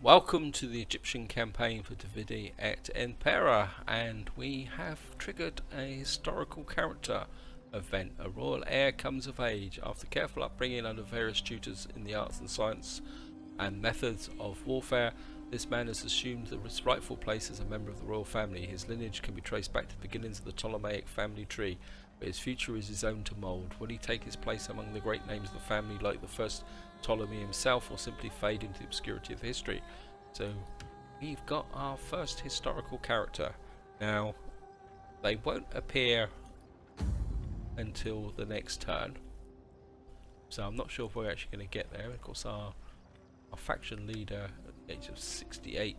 Welcome to the Egyptian campaign for Davide et Impera, and we have triggered a historical character event. A royal heir comes of age. After careful upbringing under various tutors in the arts and science and methods of warfare, this man has assumed his rightful place as a member of the royal family. His lineage can be traced back to the beginnings of the Ptolemaic family tree, but his future is his own to mould. Will he take his place among the great names of the family like the first Ptolemy himself, or simply fade into the obscurity of history? So we've got our first historical character. Now, they won't appear until the next turn, so I'm not sure if we're actually going to get there. Of course, our faction leader at the age of 68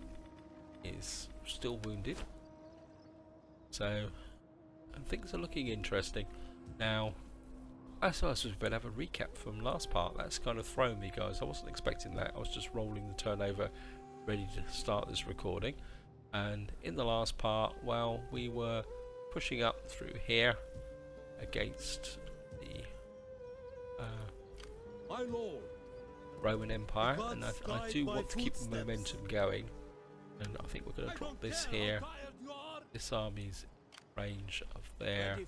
is still wounded, so things are looking interesting. Now, I suppose we better have a recap from last part. That's kind of thrown me, guys. I wasn't expecting that. I was just rolling the turnover, ready to start this recording. And in the last part, well, we were pushing up through here against the My lord, Roman Empire, and I do want to keep the momentum going. And I think we're going to drop this here. This army's range of there.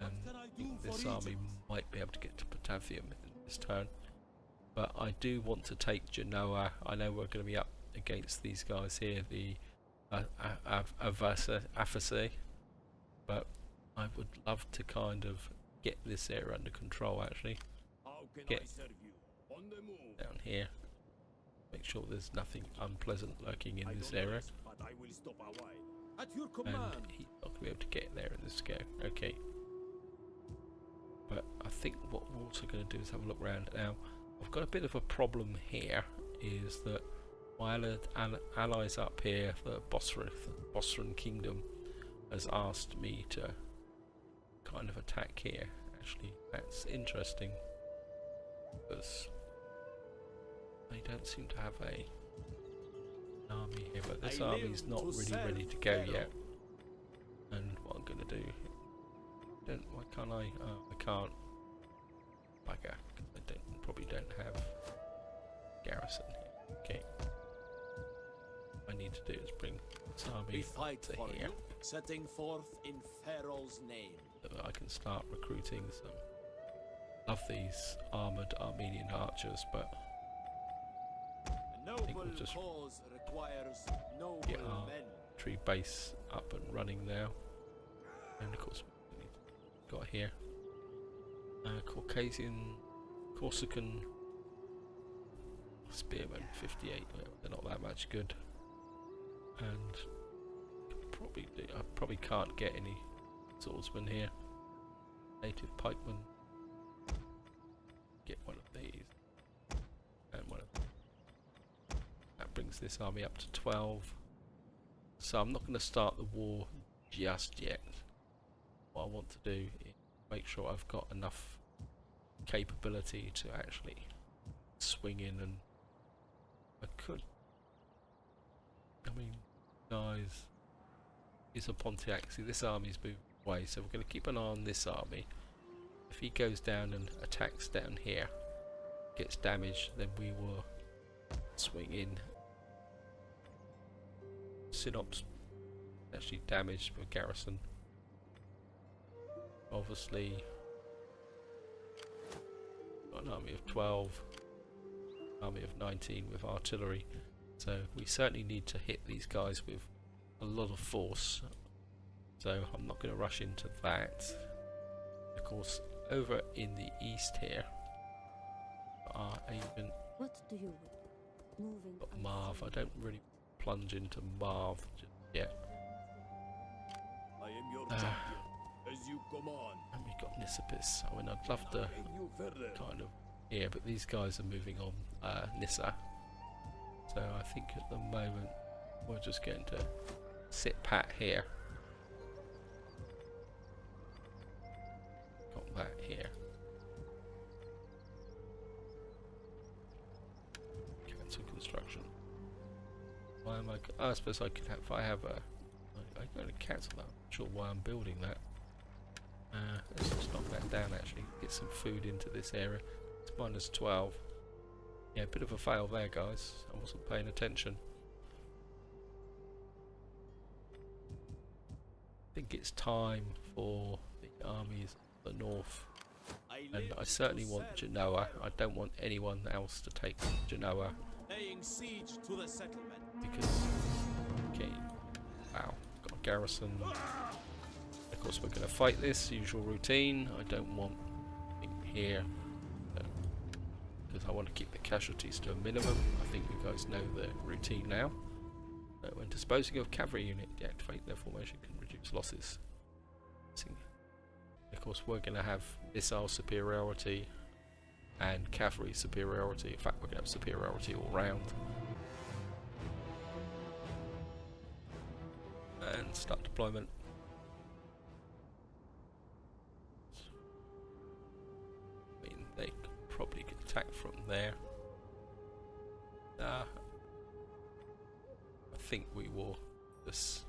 And I think this army might be able to get to Patavium in this turn, but I do want to take Genoa. I know we're going to be up against these guys here, the Afasi, but I would love to kind of get this area under control. Actually, get down here, make sure there's nothing unpleasant lurking in this area, and he's not going to be able to get there in this go. Okay. But I think what we're also going to do is have a look around. Now, I've got a bit of a problem here, is that my allies up here, the Bosphorus Kingdom, has asked me to kind of attack here. Actually, that's interesting, because they don't seem to have an army here, but this army is not really ready to go yet. And what I'm going to do, why can't I? I can't. Bugger. I probably don't have garrison here. Okay. What I need to do is bring this army up to here, setting forth in Pharaoh's name, so that I can start recruiting some of these armoured Armenian archers. But I think we'll just get our tree base up and running now. And of course, got here Corsican spearmen, 58. They're not that much good, and I probably can't get any swordsmen here. Native pikemen. Get one of these and one of them. That brings this army up to 12. So I'm not going to start the war just yet. What I want to do is make sure I've got enough capability to actually swing in, and I could. I mean, guys, is a Pontiac. See, this army's moving away, so we're going to keep an eye on this army. If he goes down and attacks down here, gets damaged, then we will swing in. Synops actually damaged for garrison. Obviously, got an army of 12, army of 19 with artillery, so we certainly need to hit these guys with a lot of force. So I'm not going to rush into that. Of course, over in the east here, are even got Marv. I don't really plunge into Marv just yet. I am your champion. As you command. And we've got Nisipis. I mean, I'd love to kind of, yeah, but these guys are moving on Nissa. So I think at the moment we're just going to sit pat here. Got that here. Cancel construction. Why am I suppose I could have, if I have a, I'm going to cancel that. I'm not sure why I'm building that. Let's just knock that down actually, get some food into this area. It's minus 12. Yeah, a bit of a fail there, guys. I wasn't paying attention. I think it's time for the armies of the north. And I certainly want Genoa. I don't want anyone else to take Genoa. Laying siege to the settlement. Because, okay, wow, got a garrison. Of course we're going to fight this, usual routine. I don't want in here, because I want to keep the casualties to a minimum. I think you guys know the routine now. When disposing of cavalry unit, deactivate their formation can reduce losses. Of course we're going to have missile superiority and cavalry superiority. In fact, we're going to have superiority all round. And start deployment. I mean, they could probably get attacked from there. I think we will just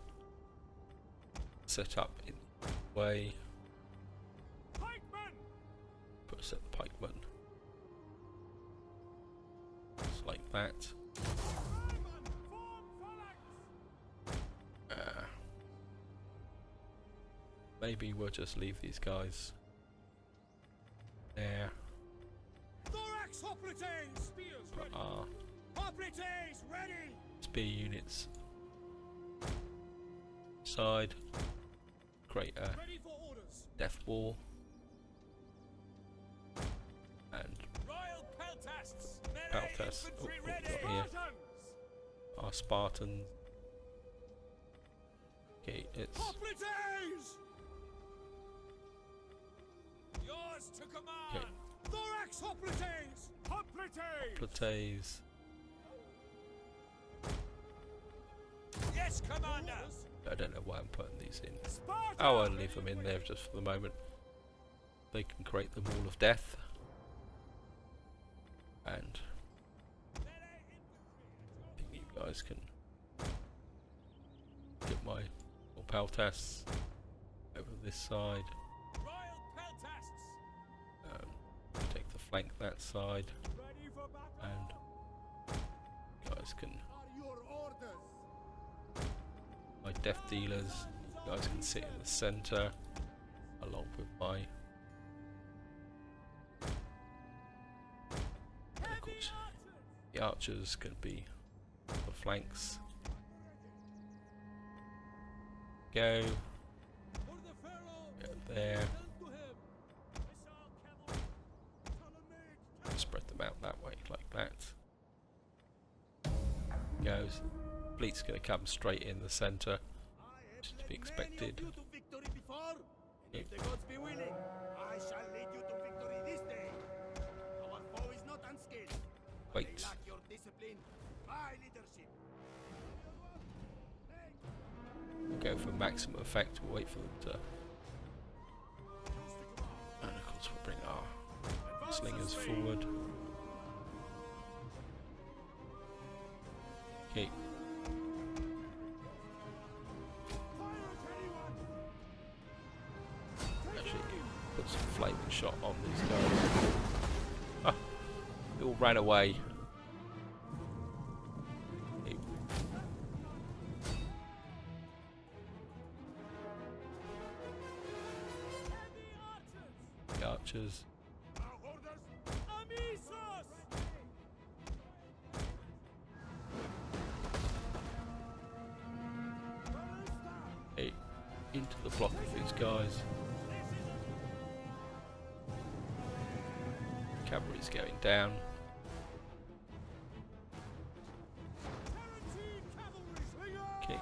set up in the way. Put a set of pikemen. Just like that. Maybe we'll just leave these guys there. Put our spear units side. Create a death wall. And Peltas. Oh, what we got here? Our Spartans. Okay, it's okay. Hoplites. Yes, Commander. I don't know why I'm putting these in. Oh, I'll leave them in there just for the moment. They can create the wall of death. And I think you guys can get my Peltas over this side. Take the flank that side, and you guys can. My death dealers, you guys can sit in the center, along with my. Of course, the archers can be the flanks. Go. Get there. Spread them out that way, like that. Goes. Fleet's going to come straight in the centre, which is to be expected. Yep. Wait. We'll go for maximum effect. We'll wait for them to. And of course, we'll bring our slingers forward. Okay. Actually, put some flaming shot on these guys. Ah, they all ran away. Okay. The archers. Into the block of these guys. Cavalry's going down. Okay.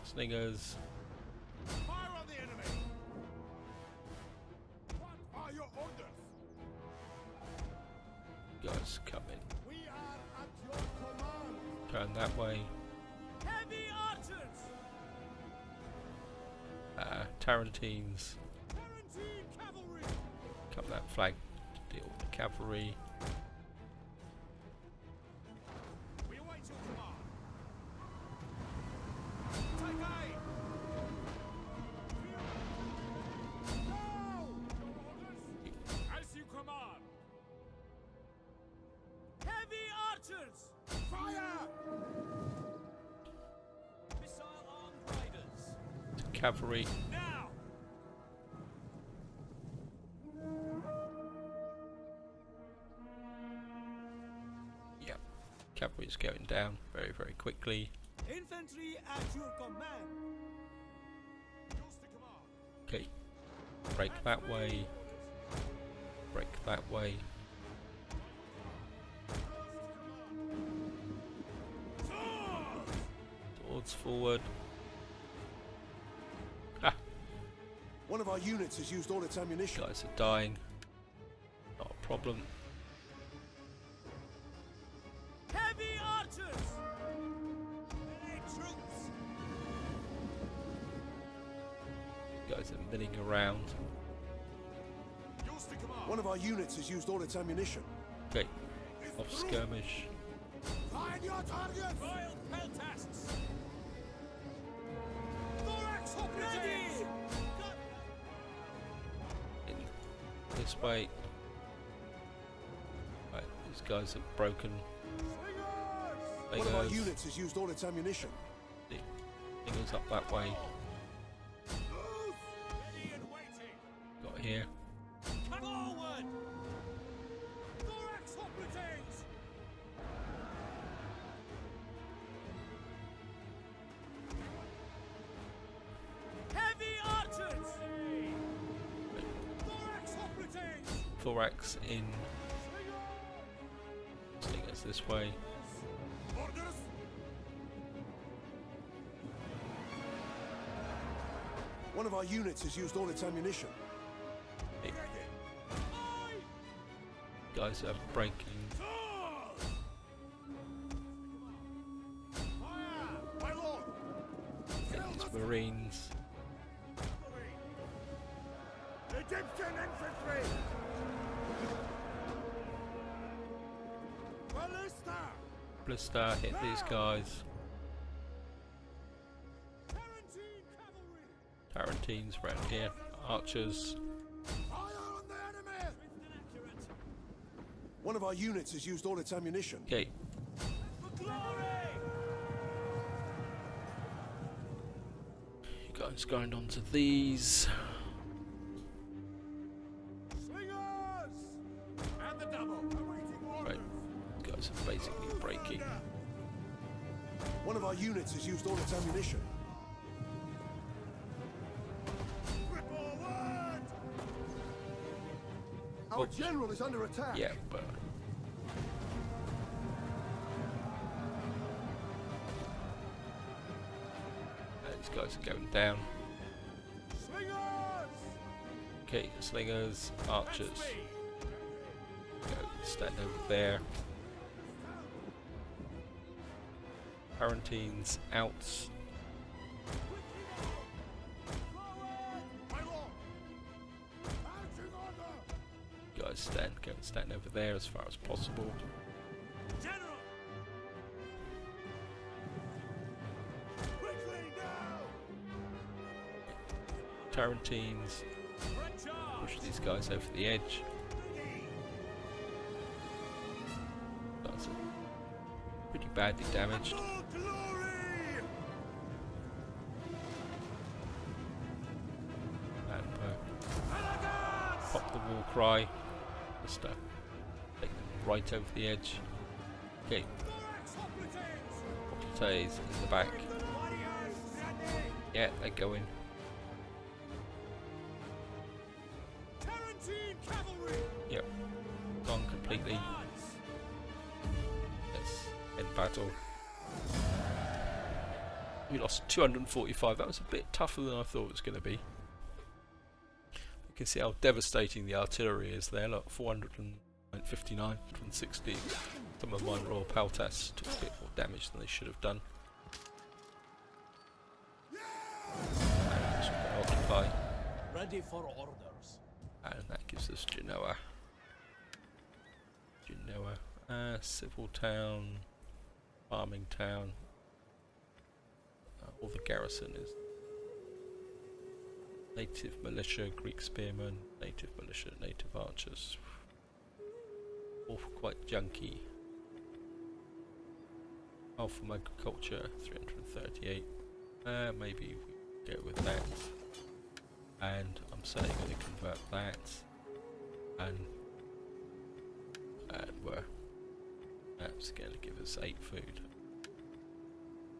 Slingers. Fire on the enemy. What are your orders? Guys come in. We are at your command. Turn that way. Heavy archers. Tarantines. Tarantine cavalry. Come that flank to deal with the cavalry. We await your command. Take aim. Now. As you command. Heavy cavalry. Now! Yep, cavalry's going down very, very quickly. Infantry at your command. Okay, break that way. Break that way. Swords forward. Ah, One of our units has used all its ammunition. guys are dying. Not a problem. Heavy archers! Melee troops! Guys are milling around. One of our units has used all its ammunition. Okay, off skirmish. Find your target! Royal peltasts! Thorax ready! In this way. Right, these guys are broken. They One of our goes. units has used all its ammunition. Fingers up that way. Ready and waiting! Got here. Come forward! Thorax operatives! Heavy archers! Thorax operatives! Thorax in. Slingers this way. Orders! One of our units has used all its ammunition. Hey, Aye! guys are breaking. Fire! My lord! These Marines. Egyptian infantry! Ballista! Blister, hit these guys. Tarantine cavalry! Tarantines around here. Archers. Fire on the enemy! Swift and accurate! One of our units has used all its ammunition. Okay, For glory! you guys grind onto these. Slingers! And the double! Awaiting orders! Right, these guys are basically breaking. One of our units has used all its ammunition. Forward! Our Oops. general is under attack. Yeah, but these guys are going down. Slingers! Okay, slingers, archers. That's me! Go stand over there. Tarantines out. My lord! You guys go and stand over there as far as possible. General! Quickly now! Tarantines For a charge! push these guys over the edge. Guys are pretty badly damaged. For glory! And Elegance! pop the war cry. Just take them right over the edge. Okay, Thorax operatives! Potays in the back. Warriors ready! Yeah, they're going. Tarantine cavalry! Yep, gone completely. Advance! Let's end battle. We lost 245. That was a bit tougher than I thought it was going to be. You can see how devastating the artillery is there. Look, 459, 160. Some of my Royal Peltas took a bit more damage than they should have done. And this will occupy. Ready for orders. And that gives us Genoa. Civil town, farming town. All the garrison is native militia, Greek spearmen, native militia, native archers. All quite junky. Farm agriculture, 338. Maybe we go with that. And I'm certainly going to convert that. And that's going to give us 8 food.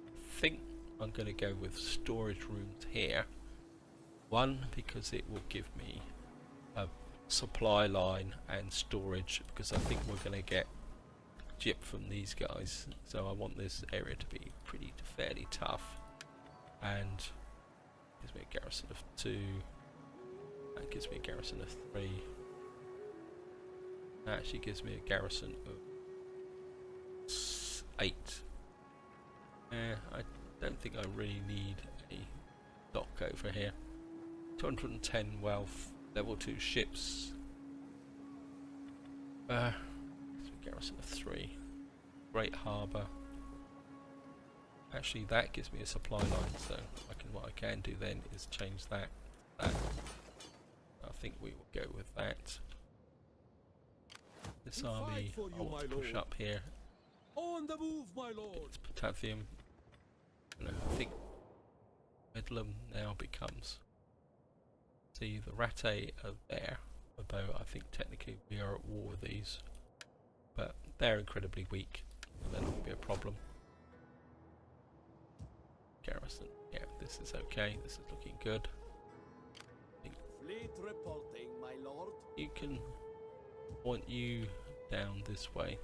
I think I'm going to go with storage rooms here. One, because it will give me a supply line and storage, because I think we're going to get gyp from these guys, so I want this area to be fairly tough. And gives me a garrison of 2. That gives me a garrison of 3. That actually gives me a garrison of 8. I don't think I really need a dock over here. 210 wealth, level 2 ships. Garrison of 3. Great harbour. Actually, that gives me a supply line, so what I can do then is change that. I think we will go with that. This army I want to push up here. On the move, my lord. It's Patavium. I think Midland now becomes. See, the Ratte are there, although I think technically we are at war with these. But they're incredibly weak, so that won't be a problem. Garrison, yeah, this is okay. This is looking good. Fleet reporting, my lord. You can point you down this way.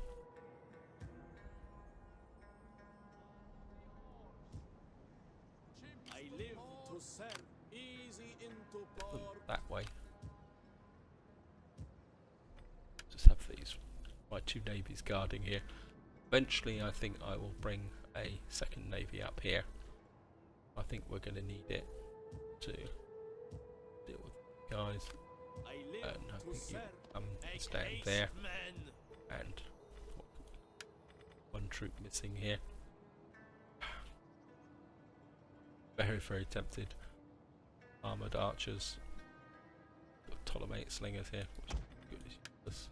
I live to serve. Easy into port. That way. Just have these, my 2 navies guarding here. Eventually I think I will bring a 2nd navy up here. I think we're going to need it to deal with guys. I live And I to think you serve. stand there. And 1 troop missing here. Very tempted. Armoured archers. Got Ptolemaic slingers here, which is good as useless.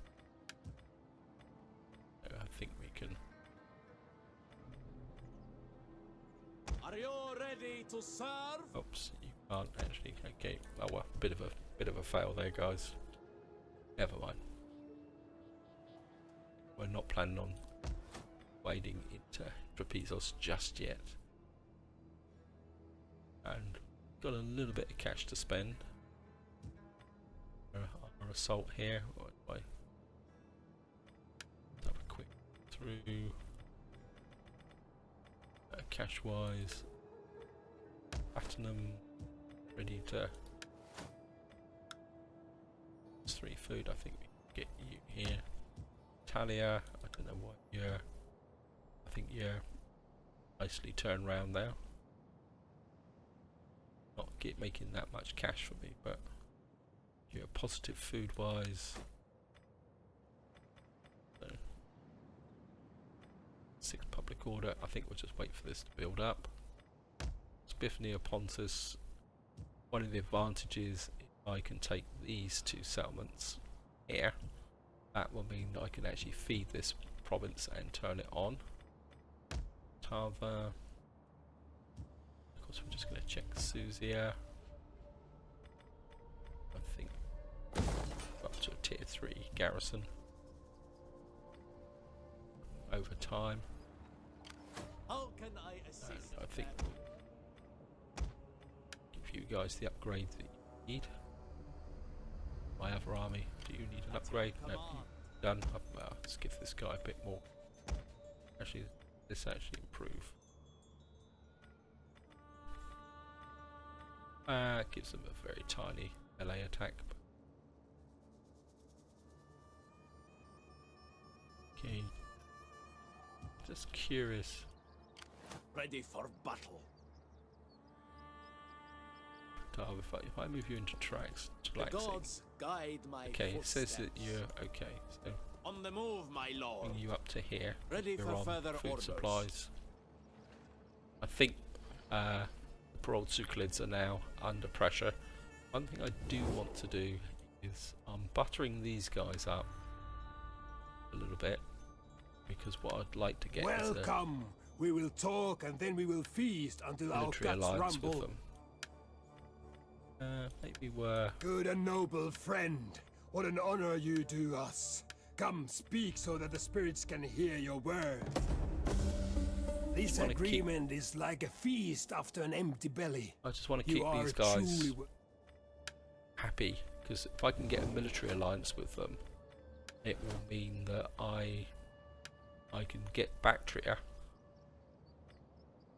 So I think we can. Are you ready to serve? Oops, you can't actually. Okay, oh well, bit of a fail there, guys. Never mind. We're not planning on wading into Trapezos just yet. And got a little bit of cash to spend. Our assault here. Have a quick through. Cash wise, Platinum ready to. It's 3 food. I think we can get you here. Talia, I don't know what you're. I think you're nicely turned round now. Not making that much cash for me, but you're positive food wise. So, 6 public order. I think we'll just wait for this to build up. Spiff near Pontus. One of the advantages, if I can take these 2 settlements here, that will mean that I can actually feed this province and turn it on. Tava. Of course, we're just going to check Suzia. I think up to a tier 3 garrison. Over time. How can I assist? And I think we'll give you guys the upgrade that you need. My other army, do you need an upgrade? No, done. Let's give this guy a bit more. Actually, this actually improve. Gives them a very tiny melee attack. Okay. Just curious. Ready for battle. If I move you into tracks, The gods guide my okay, it says that footsteps. you're okay. So On the move, my lord. bring you up to here. Ready You're for on further food orders. supplies. I think the poor old Suclids are now under pressure. One thing I do want to do is I'm buttering these guys up a little bit, because what I'd like to get is a Welcome. We will talk and then we will feast until our military guts alliance rumble. with them. Maybe we're... Good and noble friend, what an honor you do us. Come, speak so that the spirits can hear your words. This wanna agreement is like a feast after an empty belly. I just want to You keep are these guys truly happy, because if I can get a military alliance with them, it will mean that I can get Bactria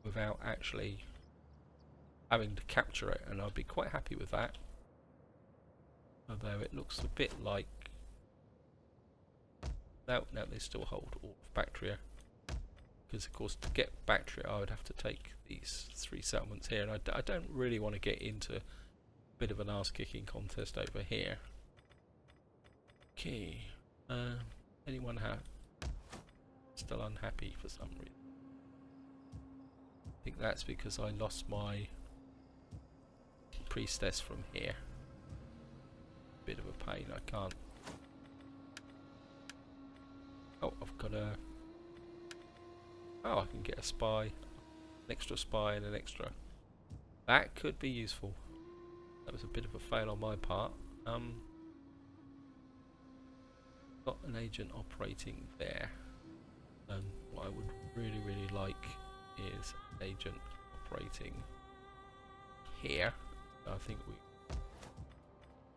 without actually having to capture it, and I'd be quite happy with that. Although it looks a bit like... No, they still hold all of Bactria. Because of course to get Bactria I would have to take these 3 settlements here, and I don't really want to get into a bit of an ass-kicking contest over here. Okay, anyone still unhappy for some reason? I think that's because I lost my priestess from here. Bit of a pain, I can't... Oh, I've got a... Oh, I can get a spy, an extra spy and an extra. That could be useful. That was a bit of a fail on my part. Got an agent operating there. And what I would really like is an agent operating here. I think we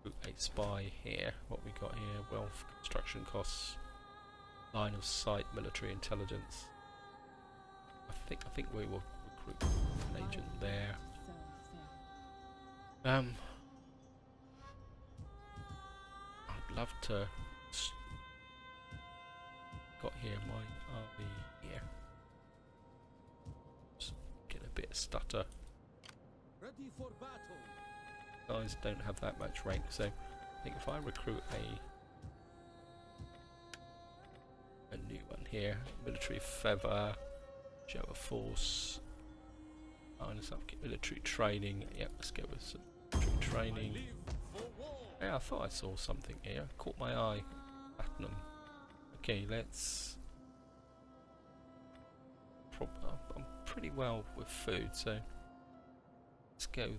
put a spy here. What we got here: wealth, construction costs, line of sight, military intelligence. I think we will recruit an agent there. I'd love to got here my army here. Just get a bit of stutter. Ready for battle. Guys don't have that much rank, so I think if I recruit a new one here, military feather, show of force, military training. Yep, let's go with some military training. Yeah, I thought I saw something here. Caught my eye. Platinum. Okay, let's. I'm pretty well with food, so let's go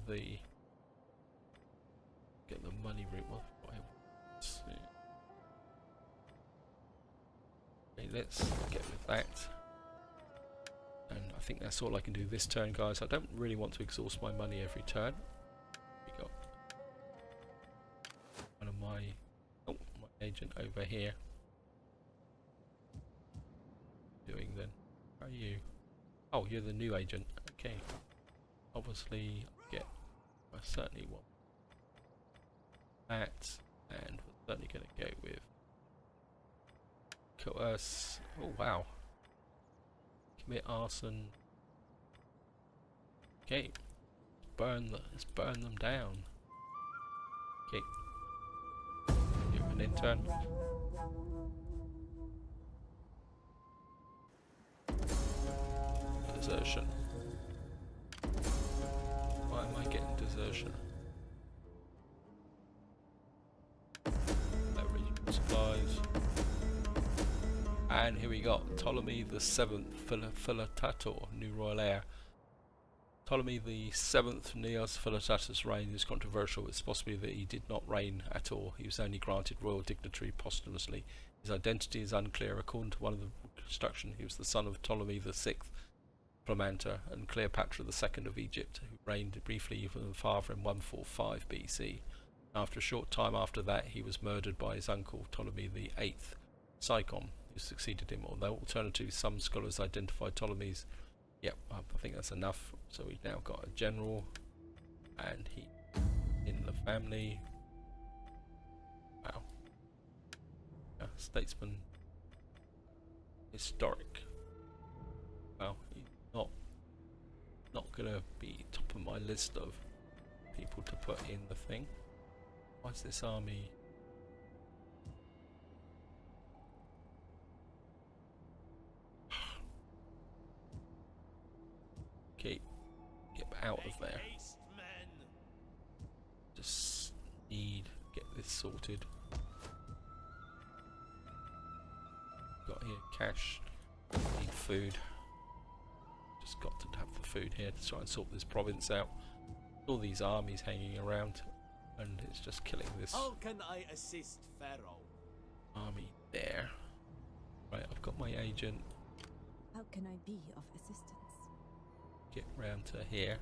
get the money route. Let's see. Okay, let's get with that. And I think that's all I can do this turn, guys. I don't really want to exhaust my money every turn. We got one of my agent over here. Doing then? How are you? Oh, you're the new agent. Okay. Obviously, I certainly want that, and we're certainly going to go with coerce. Oh wow. Commit arson. Okay. Let's burn them down. Okay. Give an intern. Desertion. Why am I getting desertion? Leverage supplies. And here we got Ptolemy the 7th Philatator, new royal heir. Ptolemy the 7th Neos Philatatus' reign is controversial. It's possible that he did not reign at all. He was only granted royal dignitary posthumously. His identity is unclear. According to one of the construction, he was the son of Ptolemy the 6th Flamanta and Cleopatra the 2nd of Egypt, who reigned briefly for the father in 145 BC. After a short time after that, he was murdered by his uncle Ptolemy the 8th Psychon, who succeeded him. Although alternatively, some scholars identify Ptolemy's. Yep, I think that's enough. So we've now got a general, and he in the family. Wow. Yeah, statesman. Historic. Well, he's not gonna be top of my list of people to put in the thing. Why is this army? Okay, get out of there. Just get this sorted. Got here cash. Need food. Just got to have the food here to try and sort this province out. all these armies hanging around, and it's just killing this How can I assist Pharaoh? army there. Right, I've got my agent. How can I be of assistance? Get round to here.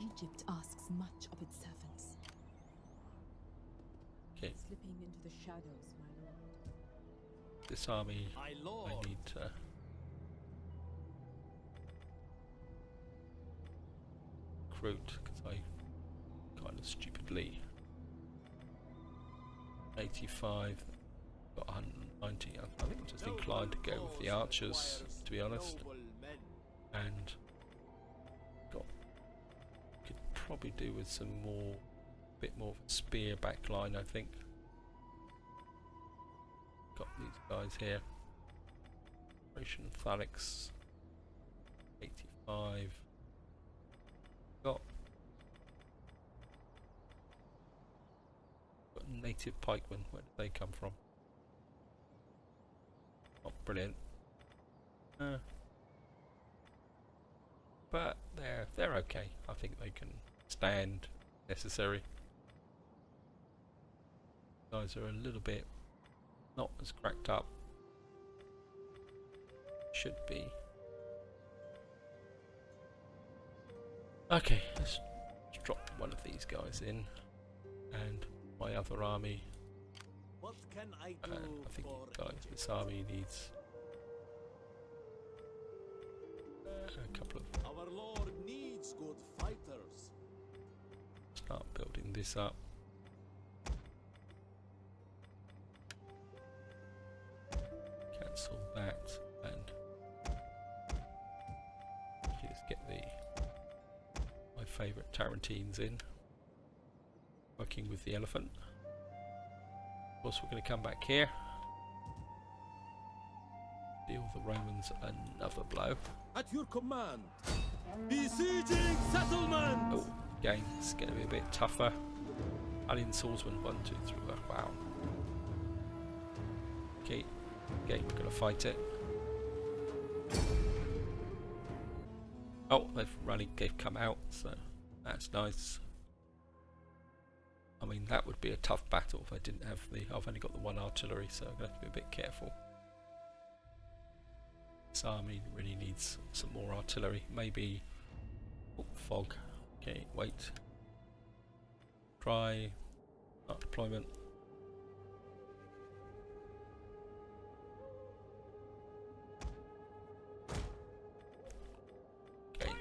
Egypt asks much of its servants. Okay, Slipping into the shadows, my lord. this army My I lord. need to recruit because I kind of stupidly 85 got 190. I think I'm just inclined to go with the archers, to be honest, Noble men. and could probably do with some more, bit more of a spear backline. I think got these guys here. Operation Thalix 85. Got native pikemen. Where did they come from? Not brilliant. But they're okay. I think they can stand necessary. Guys are a little bit not as cracked up. Should be. Okay, let's drop one of these guys in, and my other army. What can I do I think for guys, Egypt? this army needs a couple of. Our lord needs good fighters. Start building this up. Cancel that, and let's get my favourite Tarantines in. Working with the elephant. Of course, we're going to come back here. Deal the Romans another blow. At your command. Besieging settlement. Oh, again, it's going to be a bit tougher. Alien swordsman, 1, 2, 3. Wow. Okay, we're going to fight it. Oh, they've come out, so that's nice. I mean, that would be a tough battle if I didn't have I've only got the one artillery, so I'm going to have to be a bit careful. This army really needs some more artillery. Maybe. Oh, fog. Okay, wait. Try. Start deployment. Okay,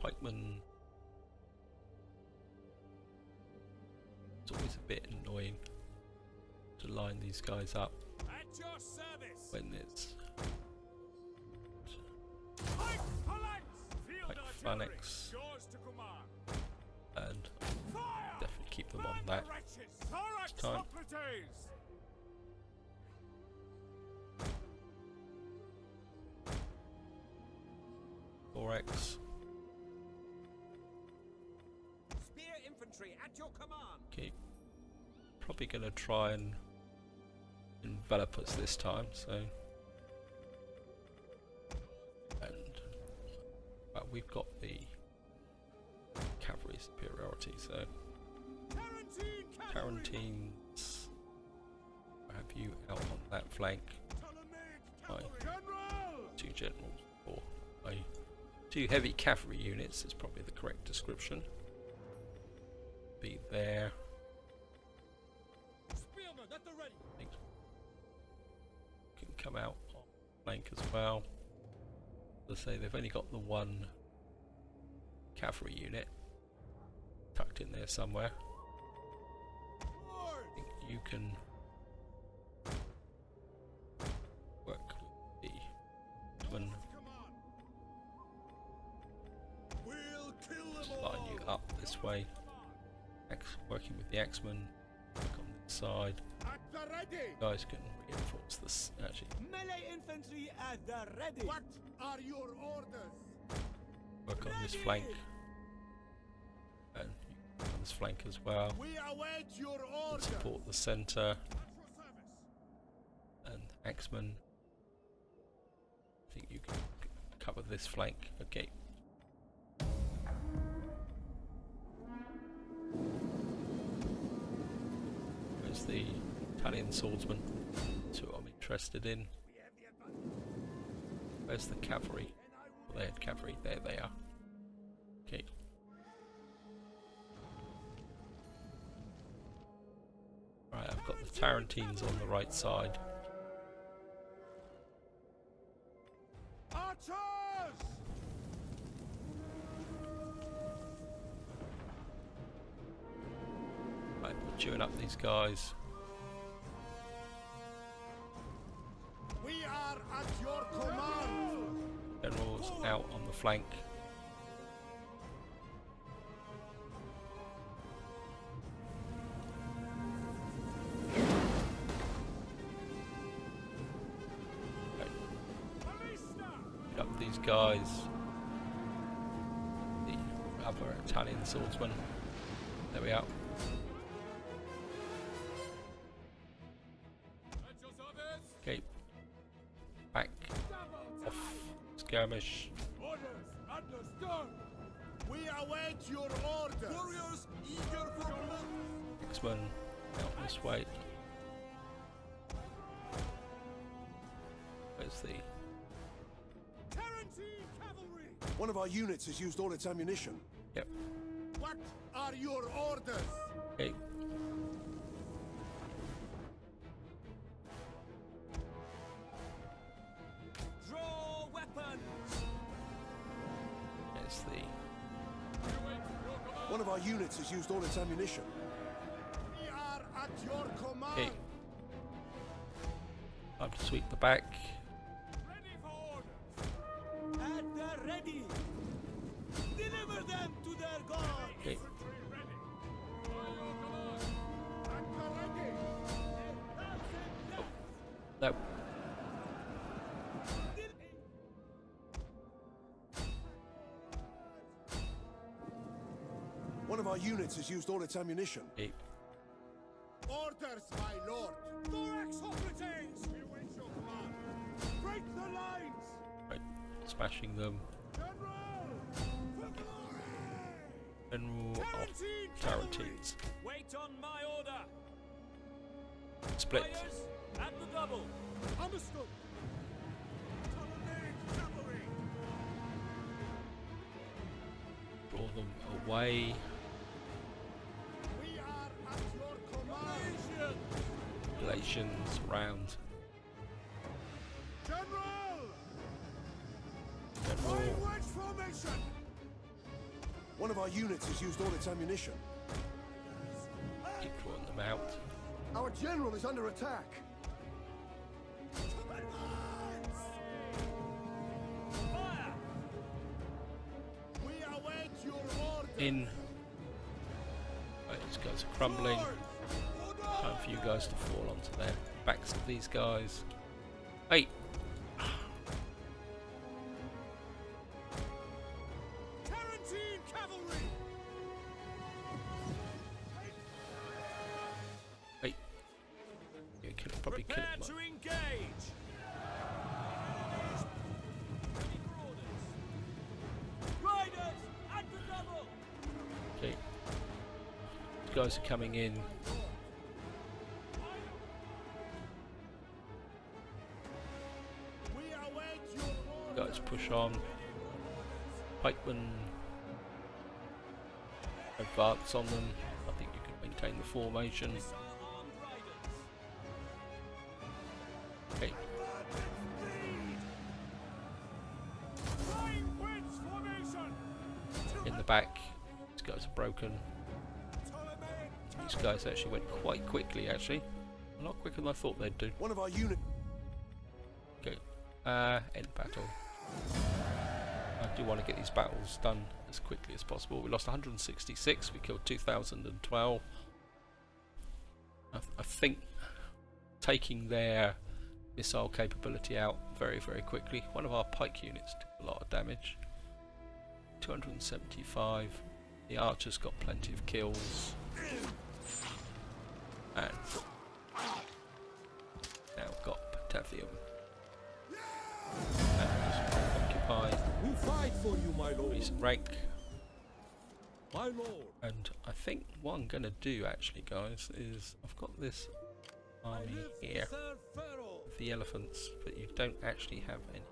pikemen. It's always a bit annoying to line these guys up At your service. when it's Pike phalanx. Field like artillery. phalanx, Yours to command. and Fire. definitely keep them on Burn that. the wretches. Thorax time. Socrates. Thorax. Spear infantry at your command. Okay, probably going to try and envelop us this time, so. And well, we've got the cavalry superiority, so Tarantine cavalry. Tarantines, I have you out on that flank. Ptolemaic Aye. cavalry. General. 2 generals, or 2 heavy cavalry units is probably the correct description. Be there. Spearmen at the ready. I think can come out on flank as well. As I say, they've only got the one cavalry unit tucked in there somewhere. Lord. I think you can work with the woman, We'll kill them line all. you up this way. Working with the axemen, work on the side. At the ready. Guys can reinforce this. Actually, Melee infantry at the ready. What are your orders? work on this Ready! flank, and you can work on this flank as well. We await your And orders. support the centre At your service. and axemen. I think you can cover this flank. Okay. Italian swordsman. That's what I'm interested in. Where's the cavalry? Well, they had cavalry. There they are. Okay. Right, I've got the Tarentines on the right side. Archers! Right, we're chewing up these guys. We are at your command! Generals out on the flank. Pick up these guys. The other Italian swordsman. There we are. Okay. Back. Off. Skirmish. Orders understood! We await your orders! Warriors eager for blood! X-Men out this way. Where's the... Tarentine cavalry! One of our units has used all its ammunition. Yep. What are your orders? Okay. Draw weapons! There's the... One of our units has used all its ammunition. We are at your command! Okay. Time to sweep the back. Ready for orders! At the ready! Deliver them to their god! Okay. No. One of our units has used all its ammunition. Okay. Orders, my lord! Thorax Hoplites! We wait your command! Break the lines! Right. Smashing them. General! For glory! General of Tarentines. Wait on my order! Split. Fires at the double! Understood! Ptolemaic cavalry! Draw them away. We are at your command! Galatians round. General! General. Fine wedge formation! One of our units has used all its ammunition. Keep drawing them out. Our general is under attack. Fire! We await your order! In. Right, these guys are crumbling. Time for you guys to fall onto their backs of these guys. Hey! Tarentine cavalry! Hey! You can probably kill Prepare it. to engage! Ready for orders! Riders at the double! Okay. These guys are coming in. We await your order! Guys push on. Pikemen advance on them. I think you can maintain the formation. Armed riders! Okay. Flying wedge formation! In the back. These guys are broken. Ptolemaic These guys actually went quite quickly actually. A lot quicker than I thought they'd do. One of our units. Okay. End battle. I do want to get these battles done as quickly as possible. We lost 166, we killed 2012. I think taking their missile capability out very, very quickly. One of our pike units took a lot of damage. 275. The archers got plenty of kills. And now we've got Patavium. And occupy We fight for you, my lord! recent rank. My lord! And I think what I'm going to do actually, guys, is I've got this army here of the elephants, but you don't actually have any.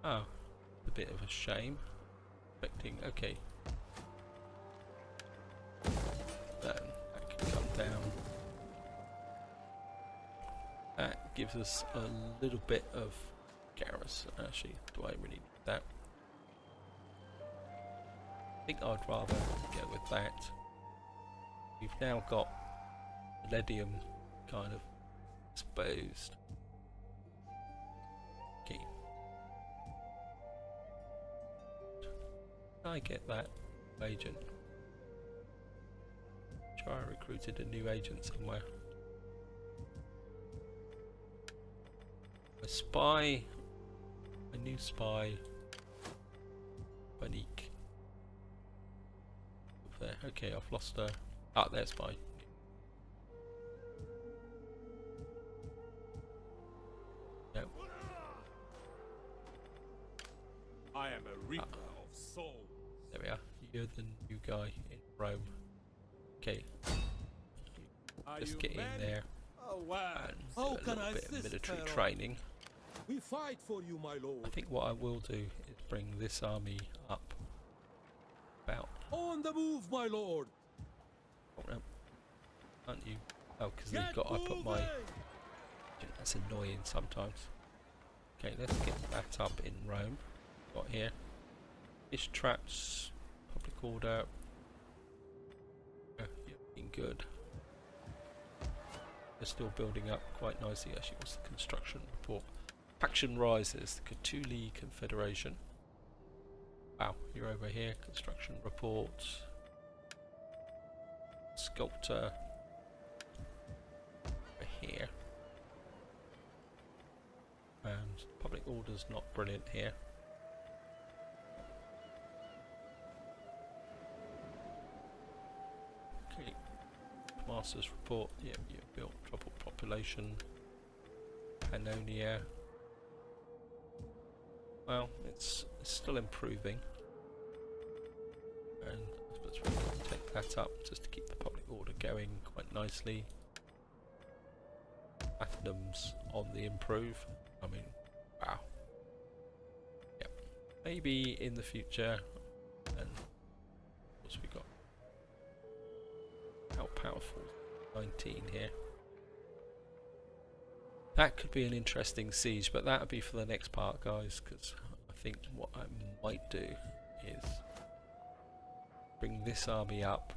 Oh, a bit of a shame. Expecting, okay. Then that can come down. That gives us a little bit of garrison. Actually, do I really need that? I think I'd rather go with that. We've now got Palladium kind of exposed. Okay. Can I get that agent? Sure, I recruited a new agent somewhere. A spy, a new spy, Banique. There. Okay, I've lost her. Ah, there's spy. No. I am a reaper of souls. There we are. You're the new guy in Rome. Okay. Just get in there Oh, wow. and How do a can little I bit of assist, military Pharaoh? training. We fight for you, my I lord. think what I will do is bring this army up about. On the move, my lord. Oh, no. Aren't you? Oh, because they've got. I put my. That's annoying sometimes. Okay, let's get that up in Rome. Got here. Fish traps, public order. Yeah, been good. They're still building up quite nicely. Actually, what's the construction report? Faction rises. The Catuli Confederation. Wow, you're over here. Construction report. Sculptor. Over here. And public order's not brilliant here. Okay. Master's report. Yep, you built trouble population. Pannonia. Well, it's still improving. And I suppose we can take that up just to keep the public order going quite nicely. Platinum's on the improve. I mean, wow. Yep. Maybe in the future. And what's we got? How powerful? 19 here. That could be an interesting siege, but that would be for the next part, guys, because I think what I might do is bring this army up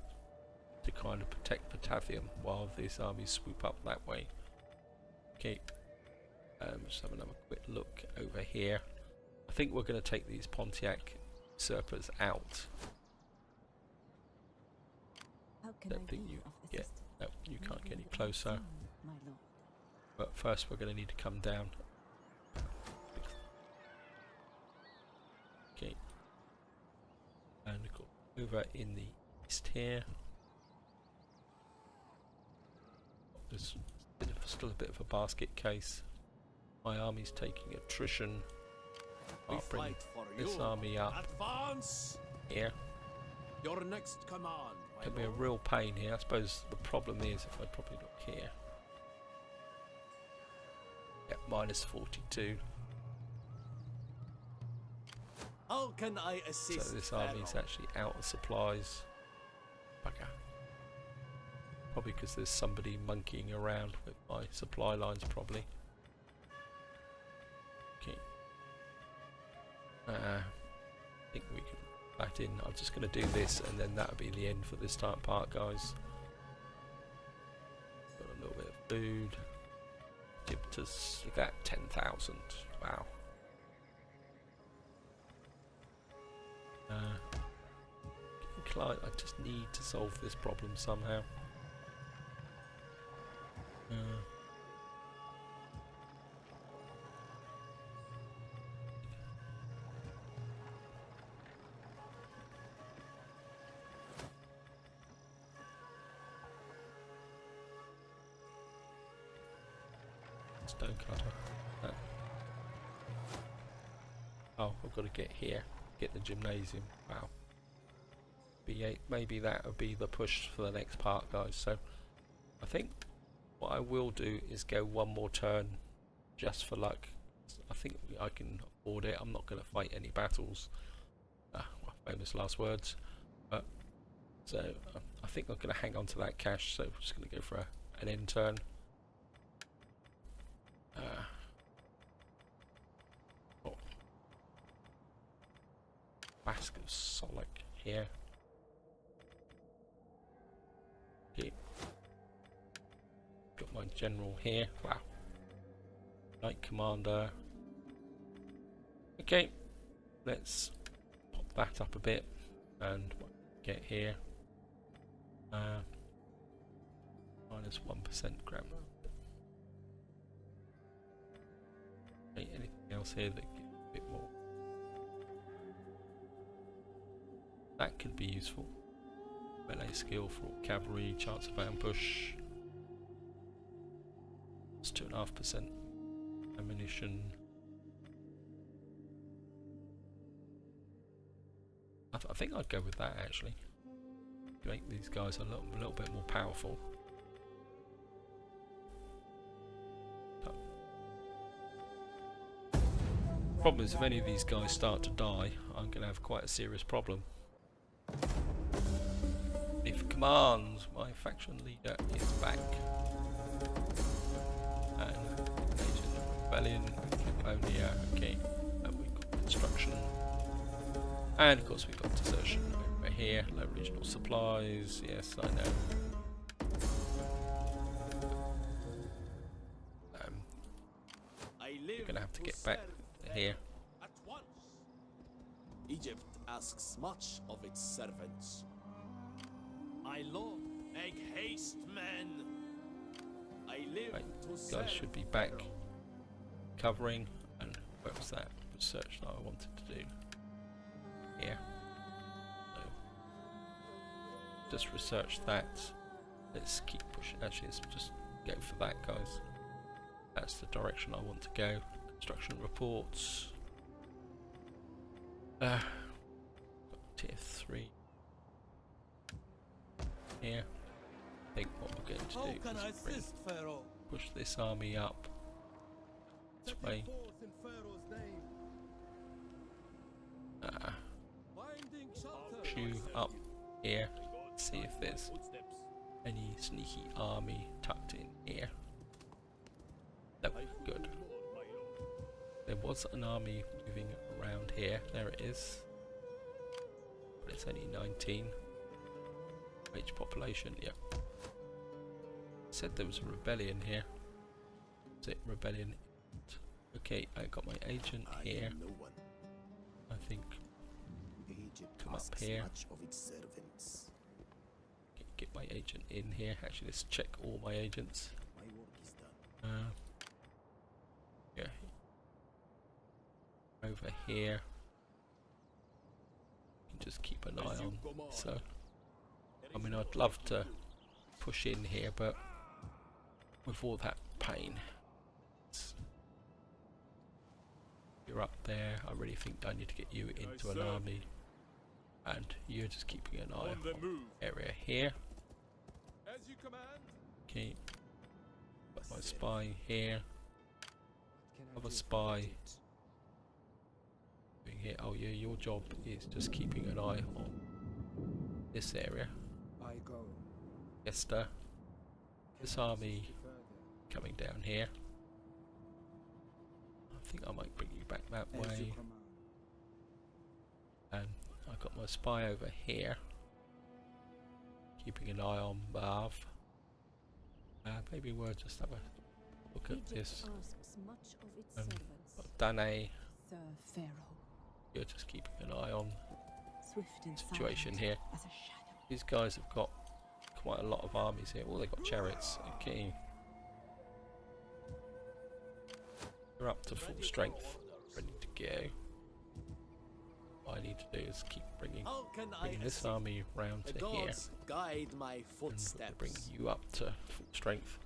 to kind of protect Patavium while these armies swoop up that way. Okay, just have another quick look over here. I think we're going to take these Pontiac usurpers out. How can Don't I think be you of get. assistance? No, you can't get any Nothing closer. unseen, my lord. But first, we're going to need to come down. Okay, and go over in the east here. There's still a bit of a basket case. My army's taking attrition. I'll bring this army up Advance. here. Your next command, my Can be a lord. real pain here. I suppose the problem is if I probably look here. Yep, minus 42. How can I assist? So this army's Pharaoh? actually out of supplies. Bugger. Probably because there's somebody monkeying around with my supply lines, probably. Okay. I think we can put that in. I'm just going to do this, and then that'll be the end for this part, guys. Got a little bit of food. Egyptus, look at that, 10,000. Wow. Client, I just need to solve this problem somehow. Stonecutter. No. Oh, I've got to get here. Get the gymnasium. Wow. Be maybe that would be the push for the next part, guys. So I think what I will do is go one more turn just for luck. I think I can afford it. I'm not going to fight any battles. Well, famous last words. But so I think I'm going to hang on to that cash. So I'm just going to go for an end turn. Basque of Solic here. Okay. Got my general here. Wow. Knight commander. Okay, let's pop that up a bit and get here. Minus 1% grammar. Okay, anything else here that gives a bit more? That could be useful. Melee skill for cavalry, chance of ambush. It's 2.5% ammunition. I think I'd go with that actually. To make these guys a little bit more powerful. Problem is, if any of these guys start to die, I'm going to have quite a serious problem. If commands, my faction leader is back. And Agent Rebellion, Cambodia, okay. And we've got construction. And of course we've got desertion over here, low regional supplies, yes I know. We're going to have to get back here. At once. Egypt asks much of its servants. I love. Make haste, men. I live Right, to guys serve should be back Pharaoh. covering. And where was that research that I wanted to do? Here. So, just research that. Let's keep pushing. Actually, let's just go for that, guys. That's the direction I want to go. Construction reports. Tier 3. Here. I think what we're going to do is push this army up this way. Push you up here. See if there's any sneaky army tucked in here. That would be good. There was an army moving around here. There it is. But it's only 19. Age population, yeah. Said there was a rebellion here. Is it rebellion? Okay, I got my agent here. I think come up here. Get my agent in here. Actually, let's check all my agents. Yeah. Over here. You can just keep an eye on. So, I mean, I'd love to push in here, but with all that pain, you're up there. I really think I need to get you into an army, and you're just keeping an eye on the area here. As you command. Okay, got my spy here. Other spy doing here. Oh yeah, your job is just keeping an eye on this area. I go. Esther. This army coming down here. I think I might bring you back that way. And I've got my spy over here, keeping an eye on Bav. Maybe we'll just have a look at this. Danae, Sir Pharaoh. you're just keeping an eye on Swift and situation silent here. as a shadow. These guys have got quite a lot of armies here. Oh, they've got chariots. Okay. They're up to full strength, ready to go. What I need to do is keep bringing this army round to here. Guide my And footsteps. bring you up to full strength.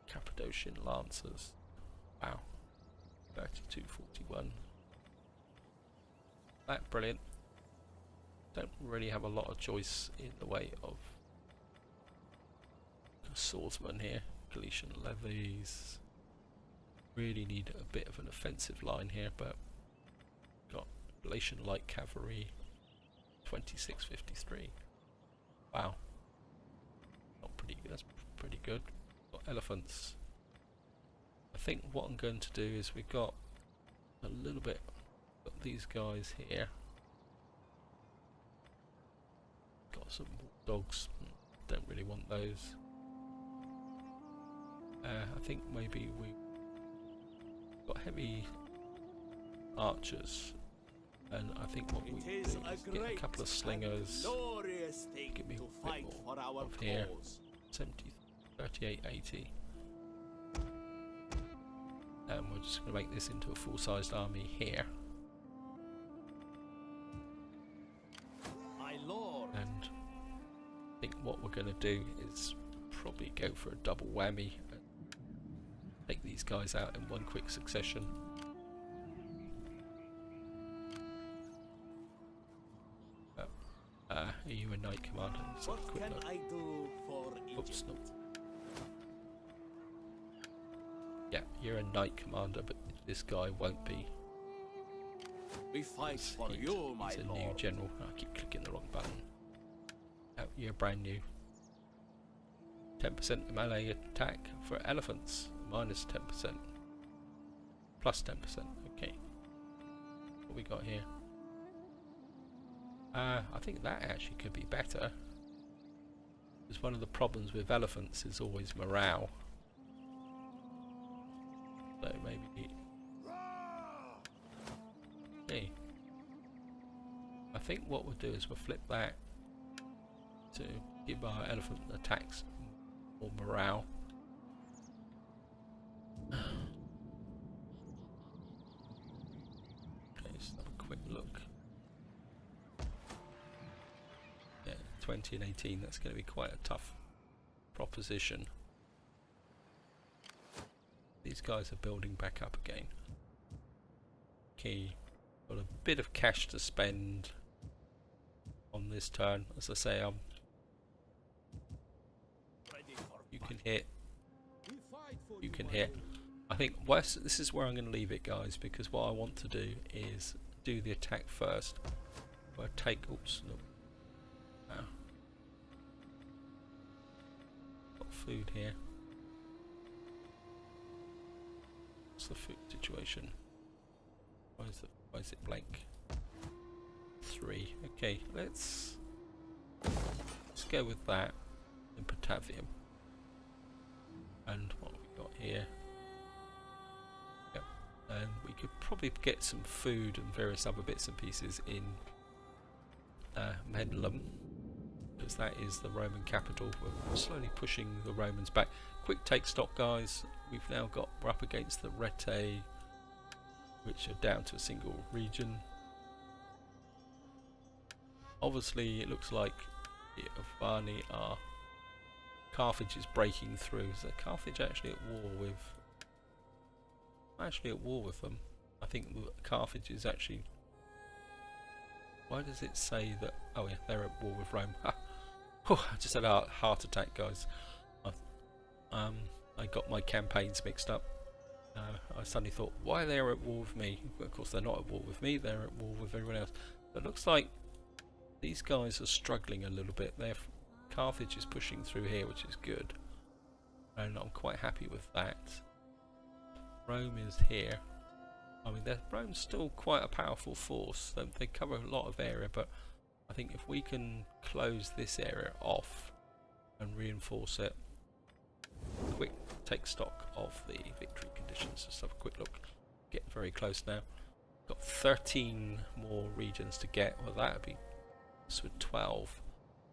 Cappadocian Lancers. Wow. 3241. That brilliant. don't really have a lot of choice in the way of swordsmen here. Galician levies. Really need a bit of an offensive line here, but got Galician light cavalry. 2653. Wow. Not pretty good. That's pretty good. Got elephants. I think what I'm going to do is we've got a little bit. Got these guys here. Got some dogs. Don't really want those. I think maybe we got heavy archers, and I think what we do is get a couple of slingers. Give me a bit more of here. 70, 38, 80. And we're just going to make this into a full-sized army here. My lord. And I think what we're going to do is probably go for a double whammy and take these guys out in one quick succession. Are you a knight commander? So What can I do for Oops, Egypt? no. Yeah, you're a knight commander, but this guy won't be. We fight for He's you, my a lord. new general. I keep clicking the wrong button. Oh, you're brand new. 10% melee attack for elephants. Minus 10%. Plus 10%. Okay. What we got here? I think that actually could be better. Because one of the problems with elephants is always morale. So maybe. Okay. I think what we'll do is we'll flip that to give our elephant attacks more morale. Okay, let's have a quick look. Yeah, 20 and 18, that's going to be quite a tough proposition. These guys are building back up again. Okay, got a bit of cash to spend on this turn. As I say, you can hit. You can hit. I think this is where I'm going to leave it, guys, because what I want to do is do the attack first. I take. Oops, no. Got food here. What's the food situation? Why is it blank? 3. Okay, let's go with that in Patavium. And what we got here? Yep. And we could probably get some food and various other bits and pieces in Medlum, because that is the Roman capital. We're slowly pushing the Romans back. Quick take stock, guys. We're up against the Rete, which are down to a single region. Obviously, it looks like the Avani are. Carthage is breaking through. So Carthage actually at war with them. I think Carthage is actually. Why does it say that? Oh yeah, they're at war with Rome. I just had a heart attack, guys. I got my campaigns mixed up. I suddenly thought, why are they at war with me? Of course, they're not at war with me. They're at war with everyone else. But it looks like these guys are struggling a little bit. Carthage is pushing through here, which is good, and I'm quite happy with that. Rome is here. I mean, Rome's still quite a powerful force. They cover a lot of area, but I think if we can close this area off and reinforce it, quick take stock of the victory conditions. Just have a quick look. Get very close now. Got 13 more regions to get. Well, that would be with 12.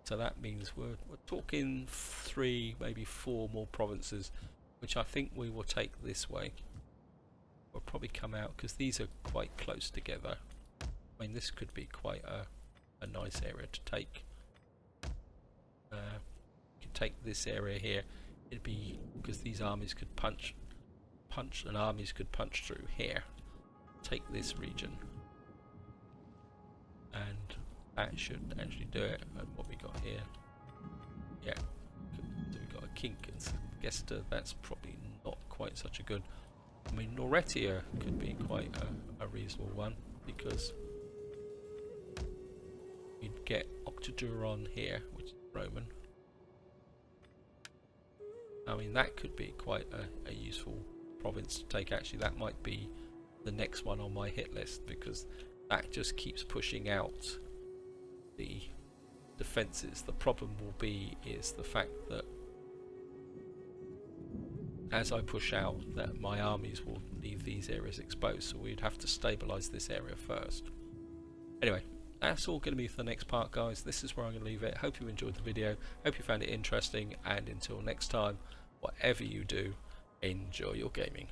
So that means we're talking 3, maybe 4 more provinces, which I think we will take this way. We'll probably come out because these are quite close together. I mean, this could be quite a nice area to take. You could take this area here. It'd be because these armies could punch, and armies could punch through here. Take this region, and that should actually do it. And what we got here, yeah, so we got a kink and Gesta. That's probably not quite such a good. I mean, Noretia could be quite a reasonable one, because you'd get Octoduron here, which is Roman. I mean, that could be quite a useful province to take. Actually, that might be the next one on my hit list, because that just keeps pushing out the defences. The problem will be is the fact that as I push out, that my armies will leave these areas exposed, so we'd have to stabilise this area first. Anyway, that's all going to be for the next part, guys. This is where I'm going to leave it. Hope you enjoyed the video, hope you found it interesting, and until next time, whatever you do, enjoy your gaming.